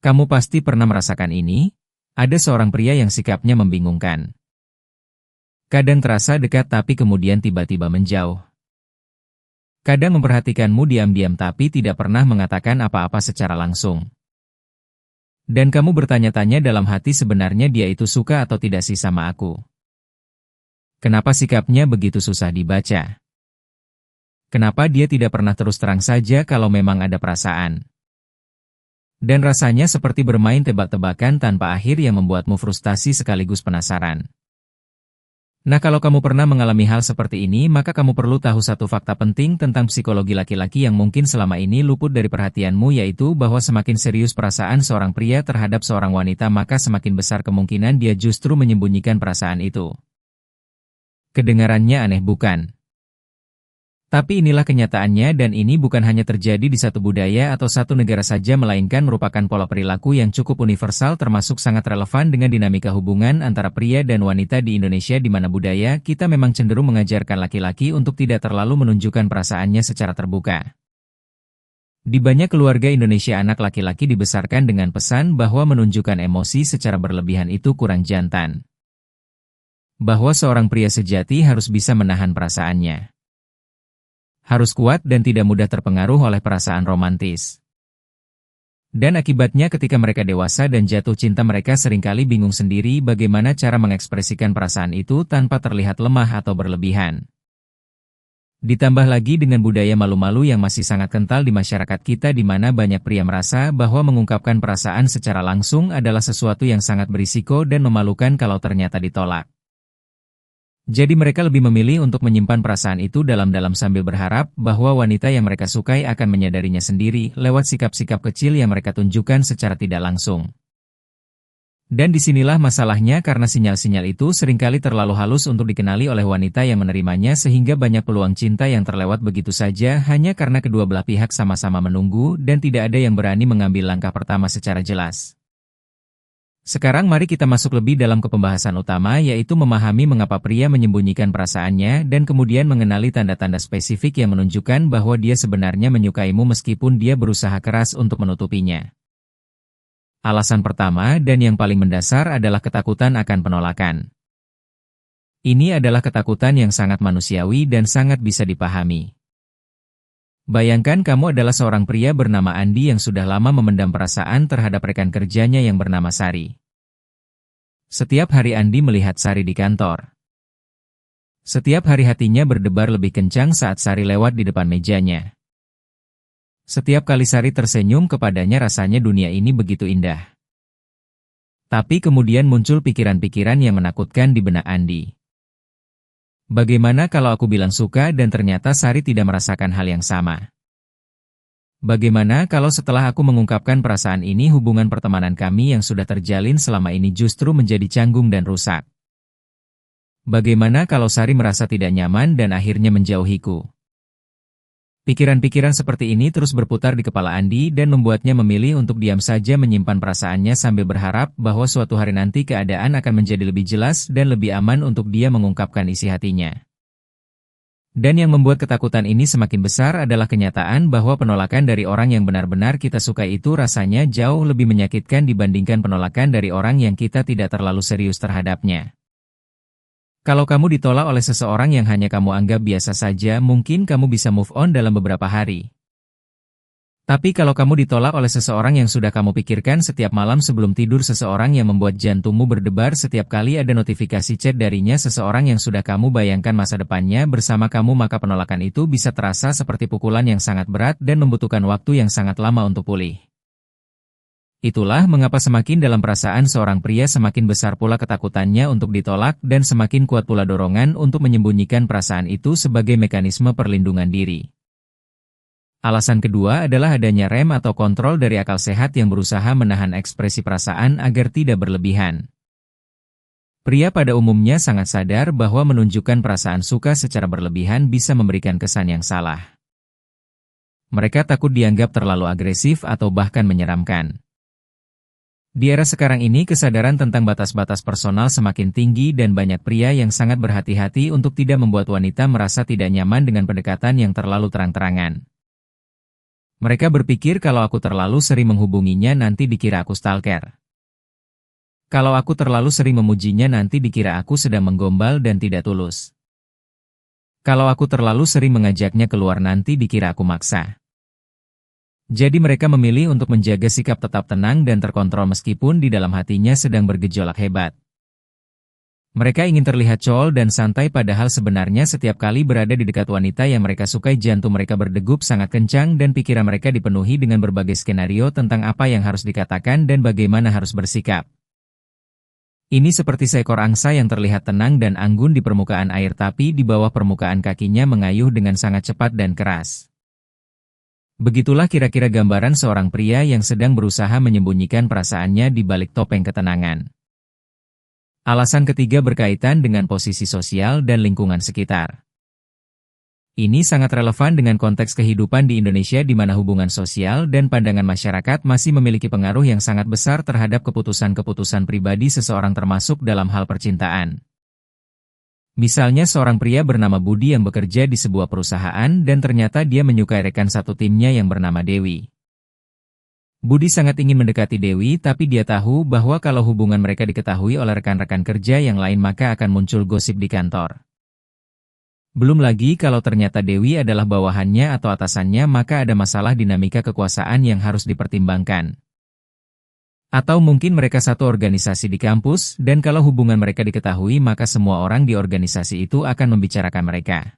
Kamu pasti pernah merasakan ini. Ada seorang pria yang sikapnya membingungkan. Kadang terasa dekat tapi kemudian tiba-tiba menjauh. Kadang memperhatikanmu diam-diam tapi tidak pernah mengatakan apa-apa secara langsung. Dan kamu bertanya-tanya dalam hati sebenarnya dia itu suka atau tidak sih sama aku. Kenapa sikapnya begitu susah dibaca? Kenapa dia tidak pernah terus terang saja kalau memang ada perasaan? Dan rasanya seperti bermain tebak-tebakan tanpa akhir yang membuatmu frustasi sekaligus penasaran. Nah, kalau kamu pernah mengalami hal seperti ini, maka kamu perlu tahu satu fakta penting tentang psikologi laki-laki yang mungkin selama ini luput dari perhatianmu, yaitu bahwa semakin serius perasaan seorang pria terhadap seorang wanita, maka semakin besar kemungkinan dia justru menyembunyikan perasaan itu. Kedengarannya aneh bukan? Tapi inilah kenyataannya, dan ini bukan hanya terjadi di satu budaya atau satu negara saja, melainkan merupakan pola perilaku yang cukup universal termasuk sangat relevan dengan dinamika hubungan antara pria dan wanita di Indonesia, di mana budaya kita memang cenderung mengajarkan laki-laki untuk tidak terlalu menunjukkan perasaannya secara terbuka. Di banyak keluarga Indonesia, anak laki-laki dibesarkan dengan pesan bahwa menunjukkan emosi secara berlebihan itu kurang jantan. Bahwa seorang pria sejati harus bisa menahan perasaannya. Harus kuat dan tidak mudah terpengaruh oleh perasaan romantis. Dan akibatnya ketika mereka dewasa dan jatuh cinta, mereka seringkali bingung sendiri bagaimana cara mengekspresikan perasaan itu tanpa terlihat lemah atau berlebihan. Ditambah lagi dengan budaya malu-malu yang masih sangat kental di masyarakat kita, di mana banyak pria merasa bahwa mengungkapkan perasaan secara langsung adalah sesuatu yang sangat berisiko dan memalukan kalau ternyata ditolak. Jadi mereka lebih memilih untuk menyimpan perasaan itu dalam-dalam sambil berharap bahwa wanita yang mereka sukai akan menyadarinya sendiri lewat sikap-sikap kecil yang mereka tunjukkan secara tidak langsung. Dan disinilah masalahnya, karena sinyal-sinyal itu seringkali terlalu halus untuk dikenali oleh wanita yang menerimanya, sehingga banyak peluang cinta yang terlewat begitu saja hanya karena kedua belah pihak sama-sama menunggu dan tidak ada yang berani mengambil langkah pertama secara jelas. Sekarang mari kita masuk lebih dalam ke pembahasan utama, yaitu memahami mengapa pria menyembunyikan perasaannya dan kemudian mengenali tanda-tanda spesifik yang menunjukkan bahwa dia sebenarnya menyukaimu meskipun dia berusaha keras untuk menutupinya. Alasan pertama dan yang paling mendasar adalah ketakutan akan penolakan. Ini adalah ketakutan yang sangat manusiawi dan sangat bisa dipahami. Bayangkan kamu adalah seorang pria bernama Andi yang sudah lama memendam perasaan terhadap rekan kerjanya yang bernama Sari. Setiap hari Andi melihat Sari di kantor. Setiap hari hatinya berdebar lebih kencang saat Sari lewat di depan mejanya. Setiap kali Sari tersenyum kepadanya, rasanya dunia ini begitu indah. Tapi kemudian muncul pikiran-pikiran yang menakutkan di benak Andi. Bagaimana kalau aku bilang suka dan ternyata Sari tidak merasakan hal yang sama? Bagaimana kalau setelah aku mengungkapkan perasaan ini, hubungan pertemanan kami yang sudah terjalin selama ini justru menjadi canggung dan rusak? Bagaimana kalau Sari merasa tidak nyaman dan akhirnya menjauhiku? Pikiran-pikiran seperti ini terus berputar di kepala Andi dan membuatnya memilih untuk diam saja menyimpan perasaannya sambil berharap bahwa suatu hari nanti keadaan akan menjadi lebih jelas dan lebih aman untuk dia mengungkapkan isi hatinya. Dan yang membuat ketakutan ini semakin besar adalah kenyataan bahwa penolakan dari orang yang benar-benar kita sukai itu rasanya jauh lebih menyakitkan dibandingkan penolakan dari orang yang kita tidak terlalu serius terhadapnya. Kalau kamu ditolak oleh seseorang yang hanya kamu anggap biasa saja, mungkin kamu bisa move on dalam beberapa hari. Tapi kalau kamu ditolak oleh seseorang yang sudah kamu pikirkan setiap malam sebelum tidur, seseorang yang membuat jantungmu berdebar setiap kali ada notifikasi chat darinya, seseorang yang sudah kamu bayangkan masa depannya bersama kamu, maka penolakan itu bisa terasa seperti pukulan yang sangat berat dan membutuhkan waktu yang sangat lama untuk pulih. Itulah mengapa semakin dalam perasaan seorang pria, semakin besar pula ketakutannya untuk ditolak dan semakin kuat pula dorongan untuk menyembunyikan perasaan itu sebagai mekanisme perlindungan diri. Alasan kedua adalah adanya rem atau kontrol dari akal sehat yang berusaha menahan ekspresi perasaan agar tidak berlebihan. Pria pada umumnya sangat sadar bahwa menunjukkan perasaan suka secara berlebihan bisa memberikan kesan yang salah. Mereka takut dianggap terlalu agresif atau bahkan menyeramkan. Di era sekarang ini, kesadaran tentang batas-batas personal semakin tinggi dan banyak pria yang sangat berhati-hati untuk tidak membuat wanita merasa tidak nyaman dengan pendekatan yang terlalu terang-terangan. Mereka berpikir kalau aku terlalu sering menghubunginya nanti dikira aku stalker. Kalau aku terlalu sering memujinya nanti dikira aku sedang menggombal dan tidak tulus. Kalau aku terlalu sering mengajaknya keluar nanti dikira aku maksa. Jadi mereka memilih untuk menjaga sikap tetap tenang dan terkontrol meskipun di dalam hatinya sedang bergejolak hebat. Mereka ingin terlihat cool dan santai padahal sebenarnya setiap kali berada di dekat wanita yang mereka sukai jantung mereka berdegup sangat kencang dan pikiran mereka dipenuhi dengan berbagai skenario tentang apa yang harus dikatakan dan bagaimana harus bersikap. Ini seperti seekor angsa yang terlihat tenang dan anggun di permukaan air tapi di bawah permukaan kakinya mengayuh dengan sangat cepat dan keras. Begitulah kira-kira gambaran seorang pria yang sedang berusaha menyembunyikan perasaannya di balik topeng ketenangan. Alasan ketiga berkaitan dengan posisi sosial dan lingkungan sekitar. Ini sangat relevan dengan konteks kehidupan di Indonesia di mana hubungan sosial dan pandangan masyarakat masih memiliki pengaruh yang sangat besar terhadap keputusan-keputusan pribadi seseorang termasuk dalam hal percintaan. Misalnya seorang pria bernama Budi yang bekerja di sebuah perusahaan dan ternyata dia menyukai rekan satu timnya yang bernama Dewi. Budi sangat ingin mendekati Dewi tapi dia tahu bahwa kalau hubungan mereka diketahui oleh rekan-rekan kerja yang lain maka akan muncul gosip di kantor. Belum lagi kalau ternyata Dewi adalah bawahannya atau atasannya maka ada masalah dinamika kekuasaan yang harus dipertimbangkan. Atau mungkin mereka satu organisasi di kampus dan kalau hubungan mereka diketahui maka semua orang di organisasi itu akan membicarakan mereka.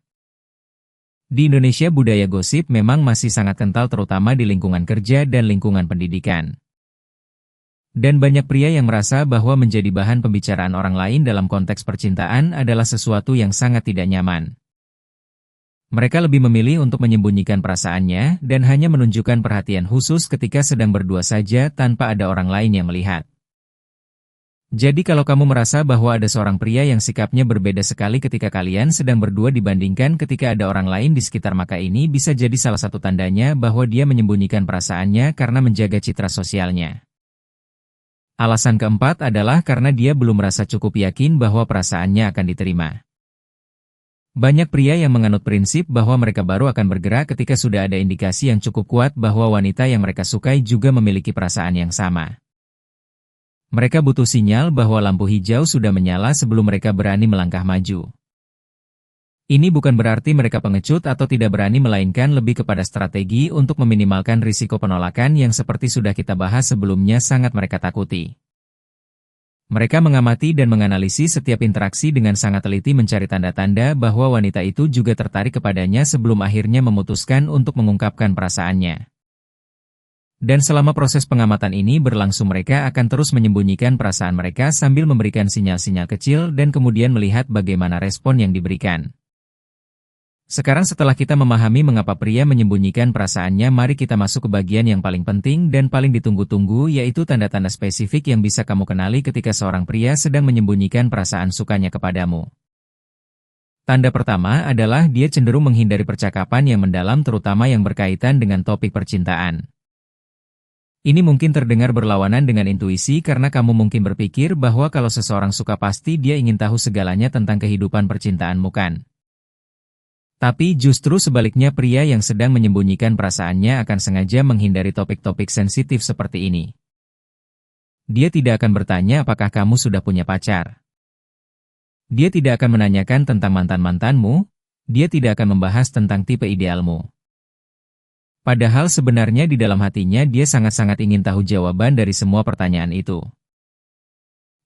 Di Indonesia budaya gosip memang masih sangat kental terutama di lingkungan kerja dan lingkungan pendidikan. Dan banyak pria yang merasa bahwa menjadi bahan pembicaraan orang lain dalam konteks percintaan adalah sesuatu yang sangat tidak nyaman. Mereka lebih memilih untuk menyembunyikan perasaannya dan hanya menunjukkan perhatian khusus ketika sedang berdua saja tanpa ada orang lain yang melihat. Jadi kalau kamu merasa bahwa ada seorang pria yang sikapnya berbeda sekali ketika kalian sedang berdua dibandingkan ketika ada orang lain di sekitar maka ini bisa jadi salah satu tandanya bahwa dia menyembunyikan perasaannya karena menjaga citra sosialnya. Alasan keempat adalah karena dia belum merasa cukup yakin bahwa perasaannya akan diterima. Banyak pria yang menganut prinsip bahwa mereka baru akan bergerak ketika sudah ada indikasi yang cukup kuat bahwa wanita yang mereka sukai juga memiliki perasaan yang sama. Mereka butuh sinyal bahwa lampu hijau sudah menyala sebelum mereka berani melangkah maju. Ini bukan berarti mereka pengecut atau tidak berani melainkan lebih kepada strategi untuk meminimalkan risiko penolakan yang seperti sudah kita bahas sebelumnya sangat mereka takuti. Mereka mengamati dan menganalisis setiap interaksi dengan sangat teliti mencari tanda-tanda bahwa wanita itu juga tertarik kepadanya sebelum akhirnya memutuskan untuk mengungkapkan perasaannya. Dan selama proses pengamatan ini berlangsung mereka akan terus menyembunyikan perasaan mereka sambil memberikan sinyal-sinyal kecil dan kemudian melihat bagaimana respon yang diberikan. Sekarang setelah kita memahami mengapa pria menyembunyikan perasaannya mari kita masuk ke bagian yang paling penting dan paling ditunggu-tunggu yaitu tanda-tanda spesifik yang bisa kamu kenali ketika seorang pria sedang menyembunyikan perasaan sukanya kepadamu. Tanda pertama adalah dia cenderung menghindari percakapan yang mendalam terutama yang berkaitan dengan topik percintaan. Ini mungkin terdengar berlawanan dengan intuisi karena kamu mungkin berpikir bahwa kalau seseorang suka pasti dia ingin tahu segalanya tentang kehidupan percintaanmu kan. Tapi justru sebaliknya pria yang sedang menyembunyikan perasaannya akan sengaja menghindari topik-topik sensitif seperti ini. Dia tidak akan bertanya apakah kamu sudah punya pacar. Dia tidak akan menanyakan tentang mantan-mantanmu, dia tidak akan membahas tentang tipe idealmu. Padahal sebenarnya di dalam hatinya dia sangat-sangat ingin tahu jawaban dari semua pertanyaan itu.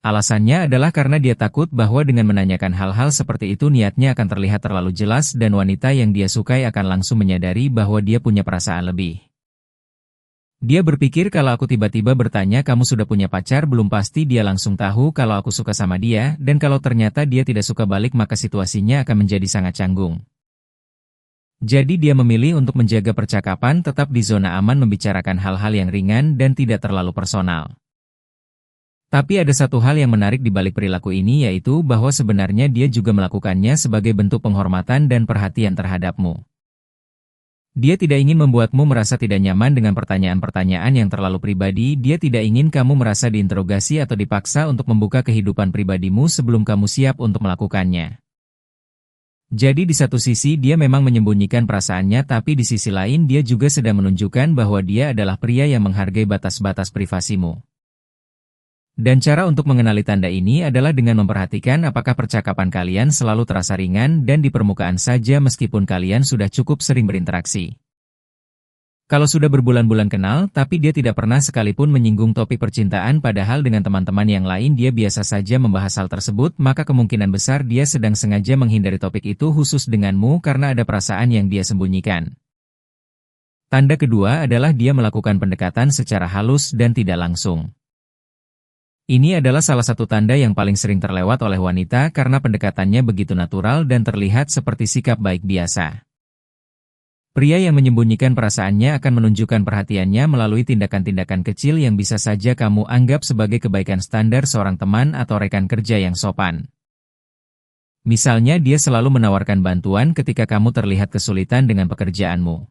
Alasannya adalah karena dia takut bahwa dengan menanyakan hal-hal seperti itu niatnya akan terlihat terlalu jelas dan wanita yang dia sukai akan langsung menyadari bahwa dia punya perasaan lebih. Dia berpikir kalau aku tiba-tiba bertanya kamu sudah punya pacar belum pasti dia langsung tahu kalau aku suka sama dia dan kalau ternyata dia tidak suka balik maka situasinya akan menjadi sangat canggung. Jadi dia memilih untuk menjaga percakapan tetap di zona aman membicarakan hal-hal yang ringan dan tidak terlalu personal. Tapi ada satu hal yang menarik di balik perilaku ini yaitu bahwa sebenarnya dia juga melakukannya sebagai bentuk penghormatan dan perhatian terhadapmu. Dia tidak ingin membuatmu merasa tidak nyaman dengan pertanyaan-pertanyaan yang terlalu pribadi, dia tidak ingin kamu merasa diinterogasi atau dipaksa untuk membuka kehidupan pribadimu sebelum kamu siap untuk melakukannya. Jadi di satu sisi dia memang menyembunyikan perasaannya, tapi di sisi lain dia juga sedang menunjukkan bahwa dia adalah pria yang menghargai batas-batas privasimu. Dan cara untuk mengenali tanda ini adalah dengan memperhatikan apakah percakapan kalian selalu terasa ringan dan di permukaan saja meskipun kalian sudah cukup sering berinteraksi. Kalau sudah berbulan-bulan kenal, tapi dia tidak pernah sekalipun menyinggung topik percintaan padahal dengan teman-teman yang lain dia biasa saja membahas hal tersebut, maka kemungkinan besar dia sedang sengaja menghindari topik itu khusus denganmu karena ada perasaan yang dia sembunyikan. Tanda kedua adalah dia melakukan pendekatan secara halus dan tidak langsung. Ini adalah salah satu tanda yang paling sering terlewat oleh wanita karena pendekatannya begitu natural dan terlihat seperti sikap baik biasa. Pria yang menyembunyikan perasaannya akan menunjukkan perhatiannya melalui tindakan-tindakan kecil yang bisa saja kamu anggap sebagai kebaikan standar seorang teman atau rekan kerja yang sopan. Misalnya dia selalu menawarkan bantuan ketika kamu terlihat kesulitan dengan pekerjaanmu.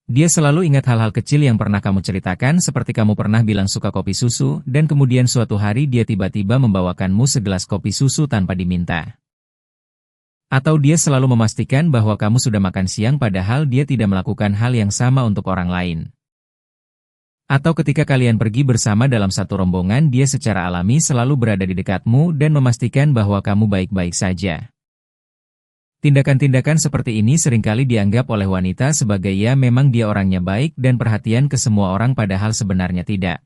Dia selalu ingat hal-hal kecil yang pernah kamu ceritakan seperti kamu pernah bilang suka kopi susu dan kemudian suatu hari dia tiba-tiba membawakanmu segelas kopi susu tanpa diminta. Atau dia selalu memastikan bahwa kamu sudah makan siang padahal dia tidak melakukan hal yang sama untuk orang lain. Atau ketika kalian pergi bersama dalam satu rombongan dia secara alami selalu berada di dekatmu dan memastikan bahwa kamu baik-baik saja. Tindakan-tindakan seperti ini seringkali dianggap oleh wanita sebagai ya memang dia orangnya baik dan perhatian ke semua orang padahal sebenarnya tidak.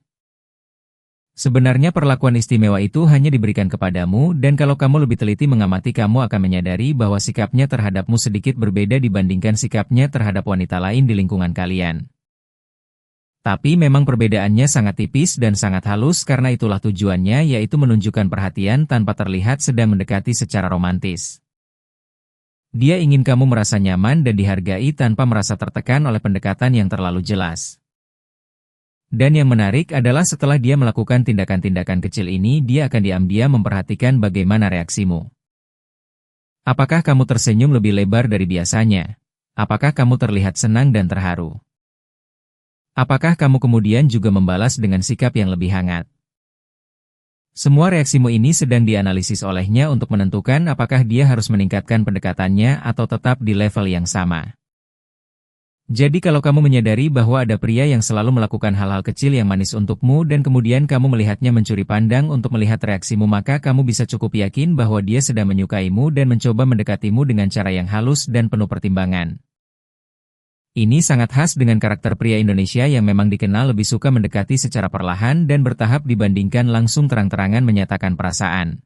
Sebenarnya perlakuan istimewa itu hanya diberikan kepadamu dan kalau kamu lebih teliti mengamati kamu akan menyadari bahwa sikapnya terhadapmu sedikit berbeda dibandingkan sikapnya terhadap wanita lain di lingkungan kalian. Tapi memang perbedaannya sangat tipis dan sangat halus karena itulah tujuannya yaitu menunjukkan perhatian tanpa terlihat sedang mendekati secara romantis. Dia ingin kamu merasa nyaman dan dihargai tanpa merasa tertekan oleh pendekatan yang terlalu jelas. Dan yang menarik adalah setelah dia melakukan tindakan-tindakan kecil ini, dia akan diam-diam memperhatikan bagaimana reaksimu. Apakah kamu tersenyum lebih lebar dari biasanya? Apakah kamu terlihat senang dan terharu? Apakah kamu kemudian juga membalas dengan sikap yang lebih hangat? Semua reaksimu ini sedang dianalisis olehnya untuk menentukan apakah dia harus meningkatkan pendekatannya atau tetap di level yang sama. Jadi kalau kamu menyadari bahwa ada pria yang selalu melakukan hal-hal kecil yang manis untukmu dan kemudian kamu melihatnya mencuri pandang untuk melihat reaksimu maka kamu bisa cukup yakin bahwa dia sedang menyukaimu dan mencoba mendekatimu dengan cara yang halus dan penuh pertimbangan. Ini sangat khas dengan karakter pria Indonesia yang memang dikenal lebih suka mendekati secara perlahan dan bertahap dibandingkan langsung terang-terangan menyatakan perasaan.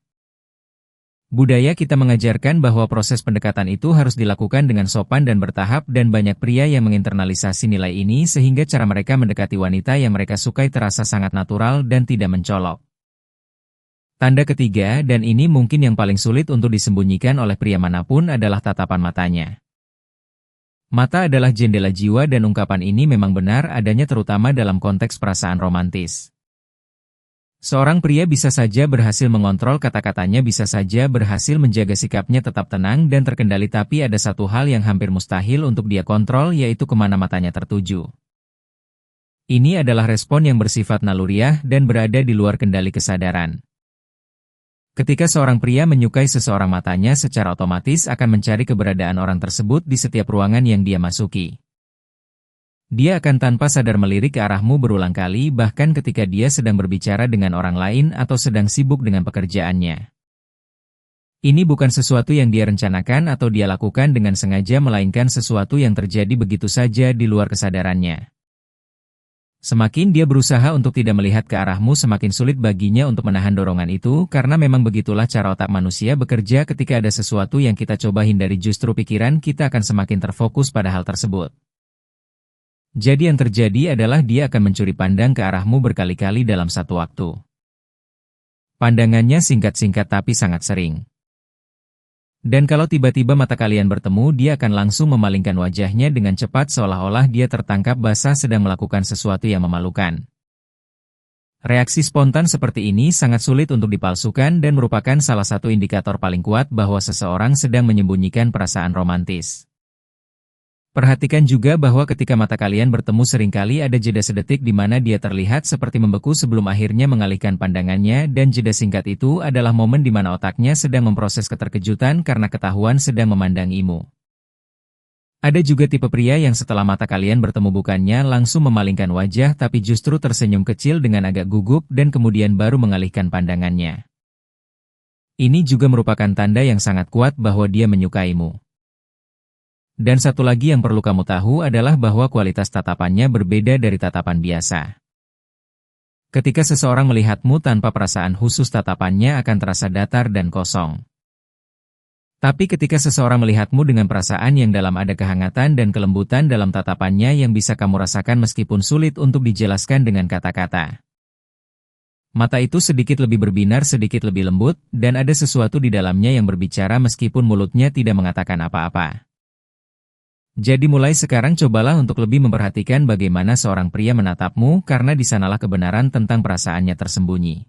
Budaya kita mengajarkan bahwa proses pendekatan itu harus dilakukan dengan sopan dan bertahap dan banyak pria yang menginternalisasi nilai ini sehingga cara mereka mendekati wanita yang mereka sukai terasa sangat natural dan tidak mencolok. Tanda ketiga, dan ini mungkin yang paling sulit untuk disembunyikan oleh pria manapun adalah tatapan matanya. Mata adalah jendela jiwa dan ungkapan ini memang benar adanya terutama dalam konteks perasaan romantis. Seorang pria bisa saja berhasil mengontrol kata-katanya bisa saja berhasil menjaga sikapnya tetap tenang dan terkendali tapi ada satu hal yang hampir mustahil untuk dia kontrol yaitu kemana matanya tertuju. Ini adalah respon yang bersifat naluriah dan berada di luar kendali kesadaran. Ketika seorang pria menyukai seseorang matanya secara otomatis akan mencari keberadaan orang tersebut di setiap ruangan yang dia masuki. Dia akan tanpa sadar melirik ke arahmu berulang kali bahkan ketika dia sedang berbicara dengan orang lain atau sedang sibuk dengan pekerjaannya. Ini bukan sesuatu yang dia rencanakan atau dia lakukan dengan sengaja melainkan sesuatu yang terjadi begitu saja di luar kesadarannya. Semakin dia berusaha untuk tidak melihat ke arahmu semakin sulit baginya untuk menahan dorongan itu karena memang begitulah cara otak manusia bekerja ketika ada sesuatu yang kita coba hindari justru pikiran kita akan semakin terfokus pada hal tersebut. Jadi yang terjadi adalah dia akan mencuri pandang ke arahmu berkali-kali dalam satu waktu. Pandangannya singkat-singkat tapi sangat sering. Dan kalau tiba-tiba mata kalian bertemu, dia akan langsung memalingkan wajahnya dengan cepat seolah-olah dia tertangkap basah sedang melakukan sesuatu yang memalukan. Reaksi spontan seperti ini sangat sulit untuk dipalsukan dan merupakan salah satu indikator paling kuat bahwa seseorang sedang menyembunyikan perasaan romantis. Perhatikan juga bahwa ketika mata kalian bertemu seringkali ada jeda sedetik di mana dia terlihat seperti membeku sebelum akhirnya mengalihkan pandangannya, dan jeda singkat itu adalah momen di mana otaknya sedang memproses keterkejutan karena ketahuan sedang memandangimu. Ada juga tipe pria yang setelah mata kalian bertemu bukannya langsung memalingkan wajah tapi justru tersenyum kecil dengan agak gugup dan kemudian baru mengalihkan pandangannya. Ini juga merupakan tanda yang sangat kuat bahwa dia menyukaimu. Dan satu lagi yang perlu kamu tahu adalah bahwa kualitas tatapannya berbeda dari tatapan biasa. Ketika seseorang melihatmu tanpa perasaan khusus, tatapannya akan terasa datar dan kosong. Tapi ketika seseorang melihatmu dengan perasaan yang dalam, ada kehangatan dan kelembutan dalam tatapannya yang bisa kamu rasakan meskipun sulit untuk dijelaskan dengan kata-kata. Mata itu sedikit lebih berbinar, sedikit lebih lembut, dan ada sesuatu di dalamnya yang berbicara meskipun mulutnya tidak mengatakan apa-apa. Jadi mulai sekarang cobalah untuk lebih memperhatikan bagaimana seorang pria menatapmu, karena di sanalah kebenaran tentang perasaannya tersembunyi.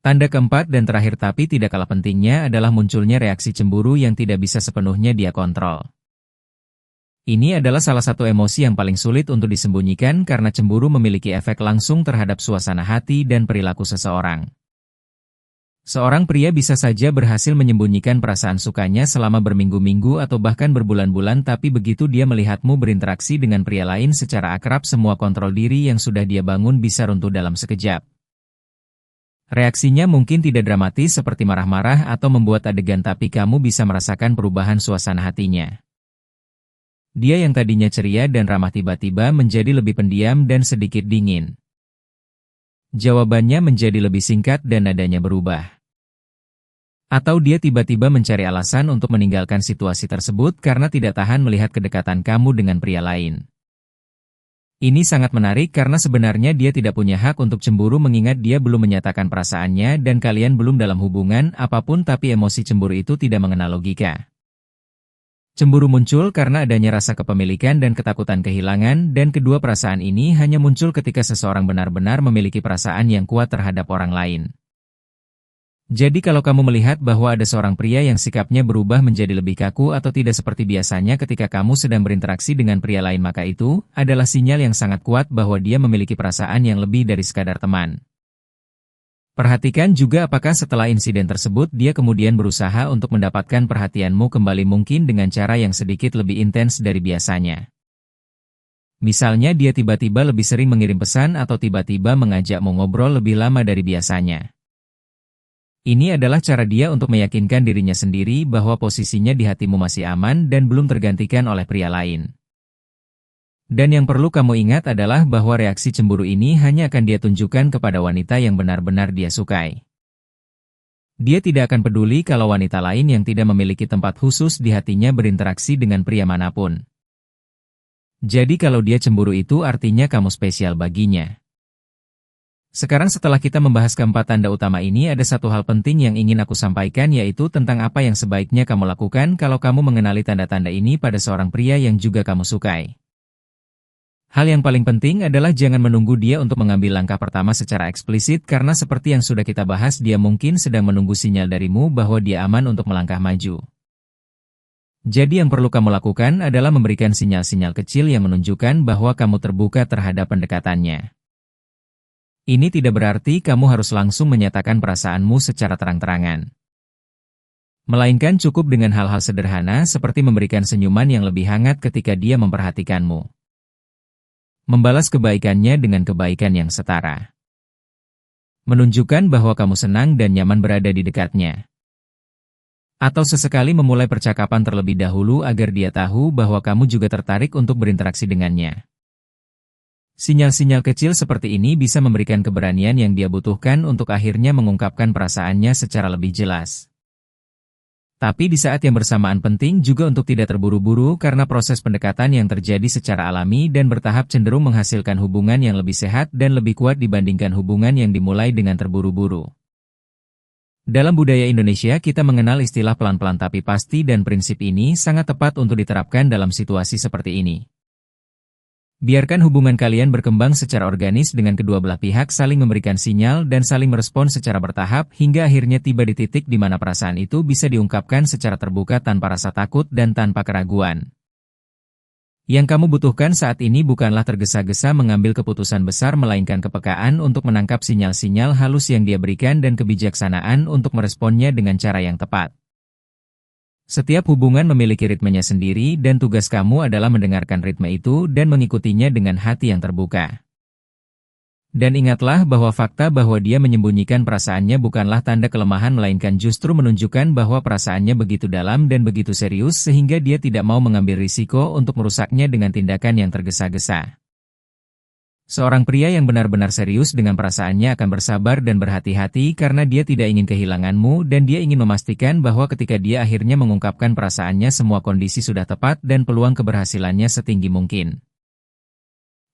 Tanda keempat dan terakhir tapi tidak kalah pentingnya adalah munculnya reaksi cemburu yang tidak bisa sepenuhnya dia kontrol. Ini adalah salah satu emosi yang paling sulit untuk disembunyikan karena cemburu memiliki efek langsung terhadap suasana hati dan perilaku seseorang. Seorang pria bisa saja berhasil menyembunyikan perasaan sukanya selama berminggu-minggu atau bahkan berbulan-bulan, tapi begitu dia melihatmu berinteraksi dengan pria lain secara akrab, semua kontrol diri yang sudah dia bangun bisa runtuh dalam sekejap. Reaksinya mungkin tidak dramatis seperti marah-marah atau membuat adegan, tapi kamu bisa merasakan perubahan suasana hatinya. Dia yang tadinya ceria dan ramah tiba-tiba menjadi lebih pendiam dan sedikit dingin. Jawabannya menjadi lebih singkat dan nadanya berubah. Atau dia tiba-tiba mencari alasan untuk meninggalkan situasi tersebut karena tidak tahan melihat kedekatan kamu dengan pria lain. Ini sangat menarik karena sebenarnya dia tidak punya hak untuk cemburu mengingat dia belum menyatakan perasaannya dan kalian belum dalam hubungan apapun, tapi emosi cemburu itu tidak mengenal logika. Cemburu muncul karena adanya rasa kepemilikan dan ketakutan kehilangan, dan kedua perasaan ini hanya muncul ketika seseorang benar-benar memiliki perasaan yang kuat terhadap orang lain. Jadi kalau kamu melihat bahwa ada seorang pria yang sikapnya berubah menjadi lebih kaku atau tidak seperti biasanya ketika kamu sedang berinteraksi dengan pria lain, maka itu adalah sinyal yang sangat kuat bahwa dia memiliki perasaan yang lebih dari sekadar teman. Perhatikan juga apakah setelah insiden tersebut dia kemudian berusaha untuk mendapatkan perhatianmu kembali, mungkin dengan cara yang sedikit lebih intens dari biasanya. Misalnya dia tiba-tiba lebih sering mengirim pesan atau tiba-tiba mengajakmu ngobrol lebih lama dari biasanya. Ini adalah cara dia untuk meyakinkan dirinya sendiri bahwa posisinya di hatimu masih aman dan belum tergantikan oleh pria lain. Dan yang perlu kamu ingat adalah bahwa reaksi cemburu ini hanya akan dia tunjukkan kepada wanita yang benar-benar dia sukai. Dia tidak akan peduli kalau wanita lain yang tidak memiliki tempat khusus di hatinya berinteraksi dengan pria manapun. Jadi kalau dia cemburu itu artinya kamu spesial baginya. Sekarang setelah kita membahas keempat tanda utama ini, ada satu hal penting yang ingin aku sampaikan, yaitu tentang apa yang sebaiknya kamu lakukan kalau kamu mengenali tanda-tanda ini pada seorang pria yang juga kamu sukai. Hal yang paling penting adalah jangan menunggu dia untuk mengambil langkah pertama secara eksplisit, karena seperti yang sudah kita bahas, dia mungkin sedang menunggu sinyal darimu bahwa dia aman untuk melangkah maju. Jadi yang perlu kamu lakukan adalah memberikan sinyal-sinyal kecil yang menunjukkan bahwa kamu terbuka terhadap pendekatannya. Ini tidak berarti kamu harus langsung menyatakan perasaanmu secara terang-terangan. Melainkan cukup dengan hal-hal sederhana seperti memberikan senyuman yang lebih hangat ketika dia memperhatikanmu. Membalas kebaikannya dengan kebaikan yang setara. Menunjukkan bahwa kamu senang dan nyaman berada di dekatnya. Atau sesekali memulai percakapan terlebih dahulu agar dia tahu bahwa kamu juga tertarik untuk berinteraksi dengannya. Sinyal-sinyal kecil seperti ini bisa memberikan keberanian yang dia butuhkan untuk akhirnya mengungkapkan perasaannya secara lebih jelas. Tapi di saat yang bersamaan penting juga untuk tidak terburu-buru, karena proses pendekatan yang terjadi secara alami dan bertahap cenderung menghasilkan hubungan yang lebih sehat dan lebih kuat dibandingkan hubungan yang dimulai dengan terburu-buru. Dalam budaya Indonesia kita mengenal istilah pelan-pelan tapi pasti, dan prinsip ini sangat tepat untuk diterapkan dalam situasi seperti ini. Biarkan hubungan kalian berkembang secara organis dengan kedua belah pihak saling memberikan sinyal dan saling merespons secara bertahap hingga akhirnya tiba di titik di mana perasaan itu bisa diungkapkan secara terbuka tanpa rasa takut dan tanpa keraguan. Yang kamu butuhkan saat ini bukanlah tergesa-gesa mengambil keputusan besar melainkan kepekaan untuk menangkap sinyal-sinyal halus yang dia berikan dan kebijaksanaan untuk meresponnya dengan cara yang tepat. Setiap hubungan memiliki ritmenya sendiri dan tugas kamu adalah mendengarkan ritme itu dan mengikutinya dengan hati yang terbuka. Dan ingatlah bahwa fakta bahwa dia menyembunyikan perasaannya bukanlah tanda kelemahan melainkan justru menunjukkan bahwa perasaannya begitu dalam dan begitu serius sehingga dia tidak mau mengambil risiko untuk merusaknya dengan tindakan yang tergesa-gesa. Seorang pria yang benar-benar serius dengan perasaannya akan bersabar dan berhati-hati karena dia tidak ingin kehilanganmu dan dia ingin memastikan bahwa ketika dia akhirnya mengungkapkan perasaannya semua kondisi sudah tepat dan peluang keberhasilannya setinggi mungkin.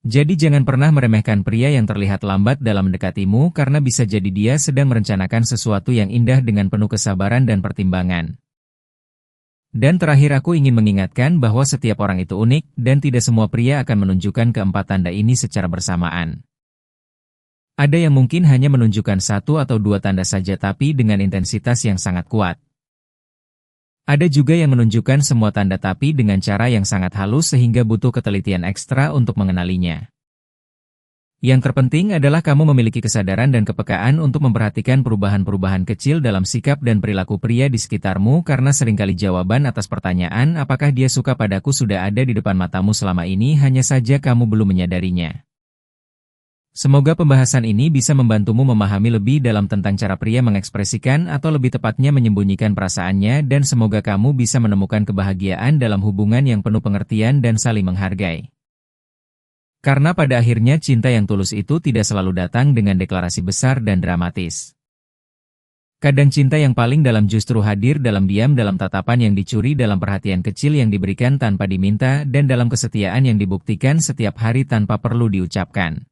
Jadi jangan pernah meremehkan pria yang terlihat lambat dalam mendekatimu karena bisa jadi dia sedang merencanakan sesuatu yang indah dengan penuh kesabaran dan pertimbangan. Dan terakhir aku ingin mengingatkan bahwa setiap orang itu unik dan tidak semua pria akan menunjukkan keempat tanda ini secara bersamaan. Ada yang mungkin hanya menunjukkan satu atau dua tanda saja tapi dengan intensitas yang sangat kuat. Ada juga yang menunjukkan semua tanda tapi dengan cara yang sangat halus sehingga butuh ketelitian ekstra untuk mengenalinya. Yang terpenting adalah kamu memiliki kesadaran dan kepekaan untuk memperhatikan perubahan-perubahan kecil dalam sikap dan perilaku pria di sekitarmu karena seringkali jawaban atas pertanyaan apakah dia suka padaku sudah ada di depan matamu selama ini hanya saja kamu belum menyadarinya. Semoga pembahasan ini bisa membantumu memahami lebih dalam tentang cara pria mengekspresikan atau lebih tepatnya menyembunyikan perasaannya dan semoga kamu bisa menemukan kebahagiaan dalam hubungan yang penuh pengertian dan saling menghargai. Karena pada akhirnya cinta yang tulus itu tidak selalu datang dengan deklarasi besar dan dramatis. Kadang cinta yang paling dalam justru hadir dalam diam dalam tatapan yang dicuri dalam perhatian kecil yang diberikan tanpa diminta dan dalam kesetiaan yang dibuktikan setiap hari tanpa perlu diucapkan.